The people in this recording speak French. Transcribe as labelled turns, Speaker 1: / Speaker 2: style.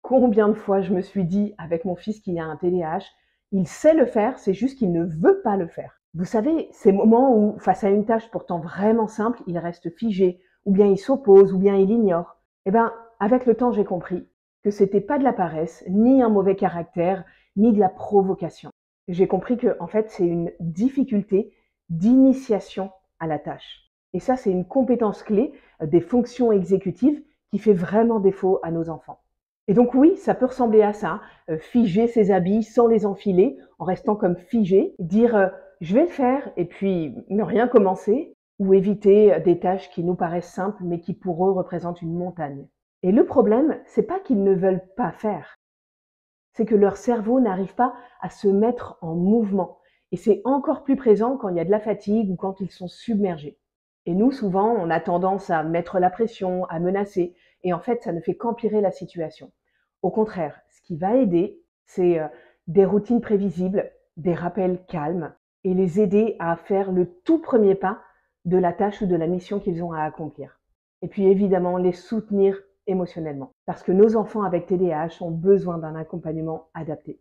Speaker 1: Combien de fois je me suis dit avec mon fils qui a un TDAH, il sait le faire, c'est juste qu'il ne veut pas le faire. Vous savez, ces moments où, face à une tâche pourtant vraiment simple, il reste figé, ou bien il s'oppose, ou bien il ignore. Eh ben, avec le temps, j'ai compris que c'était pas de la paresse, ni un mauvais caractère, ni de la provocation. J'ai compris que, en fait, c'est une difficulté d'initiation à la tâche. Et ça, c'est une compétence clé des fonctions exécutives qui fait vraiment défaut à nos enfants. Et donc oui, ça peut ressembler à ça, figer ses habits sans les enfiler, en restant comme figé, dire je vais le faire et puis ne rien commencer, ou éviter des tâches qui nous paraissent simples mais qui pour eux représentent une montagne. Et le problème, c'est pas qu'ils ne veulent pas faire, c'est que leur cerveau n'arrive pas à se mettre en mouvement. Et c'est encore plus présent quand il y a de la fatigue ou quand ils sont submergés. Et nous, souvent, on a tendance à mettre la pression, à menacer, et en fait, ça ne fait qu'empirer la situation. Au contraire, ce qui va aider, c'est des routines prévisibles, des rappels calmes, et les aider à faire le tout premier pas de la tâche ou de la mission qu'ils ont à accomplir. Et puis évidemment, les soutenir émotionnellement. Parce que nos enfants avec TDAH ont besoin d'un accompagnement adapté.